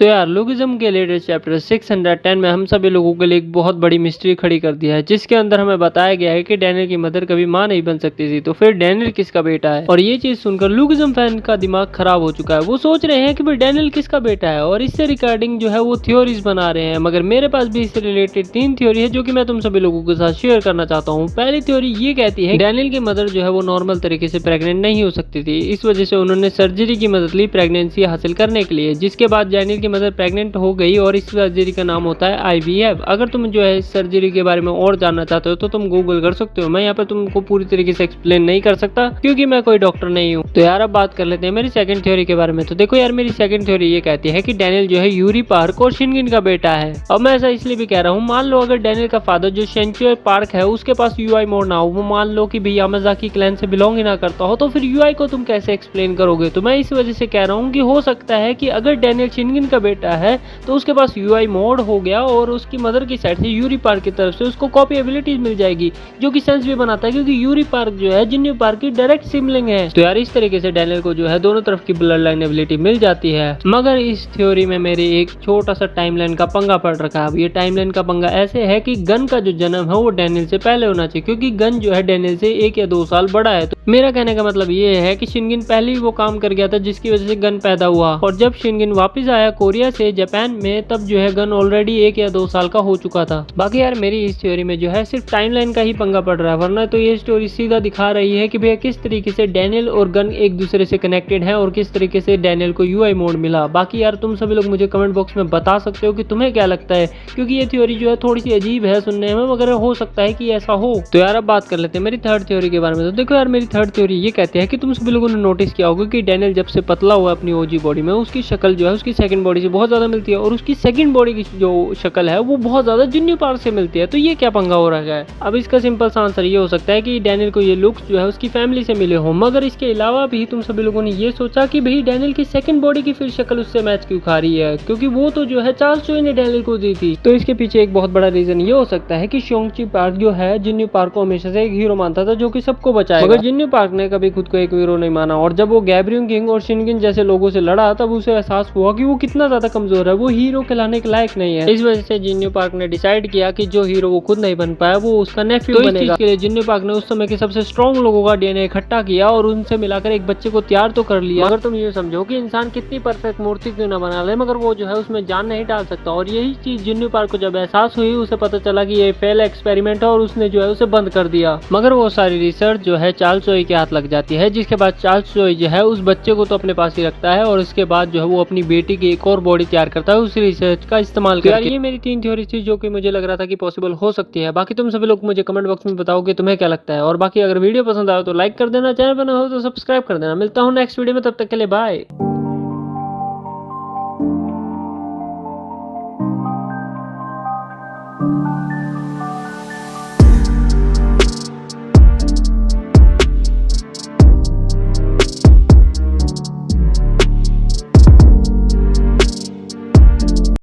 तो यार लुगिज्म के लेटेस्ट चैप्टर 610 में हम सभी लोगों के लिए एक बहुत बड़ी मिस्ट्री खड़ी कर दिया है, जिसके अंदर हमें बताया गया है कि डैनियल की मदर कभी मां नहीं बन सकती थी, तो फिर डैनियल किसका बेटा है। और ये चीज सुनकर लुगिज्म फैन का दिमाग खराब हो चुका है। वो सोच रहे हैं कि भाई डैनियल किसका बेटा है और इससे रिगार्डिंग जो है वो थ्योरीज बना रहे हैं। मगर मेरे पास भी इससे रिलेटेड 3 थ्योरी है जो कि मैं तुम सभी लोगों के साथ शेयर करना चाहता हूँ। पहली थ्योरी ये कहती है डैनियल की मदर जो है वो नॉर्मल तरीके से प्रेग्नेंट नहीं हो सकती थी, इस वजह से उन्होंने सर्जरी की मदद ली प्रेगनेंसी हासिल करने के लिए, जिसके बाद डैनियल की मदर प्रेग्नेंट हो गई और इस सर्जरी का नाम होता है IVF। अगर तुम जो है इस सर्जरी के बारे में और जानना चाहते हो तो तुम गूगल कर सकते हो। मैं यहाँ पे तुमको पूरी तरीके से एक्सप्लेन नहीं कर सकता क्योंकि मैं कोई डॉक्टर नहीं हूँ। तो यार अब बात कर लेते हैं मेरी सेकंड थ्योरी के बारे में। तो देखो यार, मेरी सेकंड थ्योरी ये कहती है कि डैनियल जो है यूरी पार्क और शिनगिन का बेटा है। अब मैं ऐसा इसलिए भी कह रहा हूँ, मान लो अगर डैनियल का फादर जो सेंचुअर पार्क है उसके पास UI मोड ना हो, वो मान लो कि भाई यामाज़ाकी क्लैन से बिलोंग ही ना करता हो, तो फिर UI को तुम कैसे एक्सप्लेन करोगे। तो मैं इस वजह से कह रहा हूँ कि हो सकता है कि अगर डैनियल शिनगिन का बेटा है तो उसके पास UI मोड हो गया और उसकी मदर की साइड से यूरी पार्क की तरफ से उसको कॉपी एबिलिटीज मिल जाएगी, जो कि सेंस भी बनाता है क्योंकि यूरी पार्क जो है जिन्यू पार्क की डायरेक्ट सिबलिंग है। तो यार इस तरीके से डैनियल को जो है दोनों तरफ की ब्लड लाइन एबिलिटी मिल जाती है। मगर इस थ्योरी में मेरी एक छोटा सा टाइमलाइन का पंगा पड़ रखा है। अब ये टाइमलाइन का पंगा ऐसे है कि गन का जो जन्म है वो डैनियल से पहले होना चाहिए, क्योंकि गन जो है डैनियल से 1 या 2 साल बड़ा है। तो मेरा कहने का मतलब ये है कि शिनगिन पहले ही वो काम कर गया था जिसकी वजह से गन पैदा हुआ, और जब शिनगिन वापस आया कोरिया से जापान में तब जो है गन ऑलरेडी 1 या 2 साल का हो चुका था। बाकी यार मेरी इस थ्योरी में जो है सिर्फ टाइमलाइन का ही पंगा पड़ रहा है, वरना तो ये स्टोरी सीधा दिखा रही है कि भैया किस तरीके से डैनियल और गन एक दूसरे से कनेक्टेड है और किस तरीके से डैनियल को UI मोड मिला। बाकी यार तुम सभी लोग मुझे कमेंट बॉक्स में बता सकते हो कि तुम्हें क्या लगता है, क्योंकि ये थ्योरी जो है थोड़ी सी अजीब है सुनने में, मगर हो सकता है कि ऐसा हो। तो यार अब बात कर लेते हैं मेरी थर्ड थ्योरी के बारे में। तो देखो यार, मेरी थर्ड थ्योरी ये कहती है कि तुम सभी लोगों ने नोटिस किया होगा कि डैनियल जब से पतला हुआ अपनी OG बॉडी में, उसकी शक्ल जो है उसकी सेकंड बॉडी से बहुत ज्यादा मिलती है, और उसकी सेकंड बॉडी की जो शक्ल है वो बहुत ज्यादा जिन्यू पार्क से मिलती है। तो ये क्या पंगा हो रहा है। अब इसका सिंपल सा आंसर ये हो सकता है कि डैनियल को ये लुक्स जो है उसकी फैमिली से मिले हो, मगर इसके अलावा भी तुम सभी लोगों ने ये सोचा कि भाई डैनियल की सेकंड बॉडी की फिर शक्ल उससे मैच क्यों खा रही है, क्योंकि वो तो जो है चार्ल्स चोई ने डैनियल को दी थी। तो इसके पीछे एक बहुत बड़ा रीजन ये हो सकता है कि शोंगची पार्क जो है जिन्यू पार्क को हमेशा से एक हीरो मानता था जो कि सबको बचाएगा, मगर जिन्यू पार्क ने कभी खुद को एक हीरो नहीं माना, और जब वो गैब्रियल किंग और शिनगिन जैसे लोगों से लड़ा तब उसे एहसास हुआ कि वो कितना ज्यादा कमजोर है, वो हीरो कहलाने के लायक नहीं है। इस वजह से जिन्यू पार्क ने डिसाइड किया कि जो हीरो वो खुद नहीं बन पाया वो उसका नेफ्यू बनेगा। इसके लिए जिन्यू पार्क ने उस समय के सबसे स्ट्रॉन्ग लोगों का DNA इकट्ठा किया और उनसे मिलाकर एक बच्चे को तैयार तो कर लिया। अगर तुम ये समझो कि इंसान कितनी परफेक्ट मूर्ति क्यों ना बना ले, मगर वो जो है उसमें जान नहीं डाल सकता। और यही चीज जिन्यू पार्क को जब एहसास हुई, उसे पता चला कि ये फेल एक्सपेरिमेंट है और उसने जो है उसे बंद कर दिया। मगर वो सारी रिसर्च जो है चार्ल्स चोई के हाथ लग जाती है, जिसके बाद चार्ल्स चोई जो है उस बच्चे को तो अपने पास ही रखता है और उसके बाद जो है वो अपनी बेटी की एक और बॉडी तैयार करता है उस रिसर्च का इस्तेमाल करके। ये मेरी 3 थ्योरी थी जो कि मुझे लग रहा था कि पॉसिबल हो सकती है। बाकी तुम सभी लोग मुझे कमेंट बॉक्स में बताओ कि तुम्हें क्या लगता है, और बाकी अगर वीडियो पसंद आए तो लाइक कर देना, चैनल पर नए हो तो सब्सक्राइब कर देना। मिलता हूँ नेक्स्ट वीडियो में, तब तक के लिए बाय।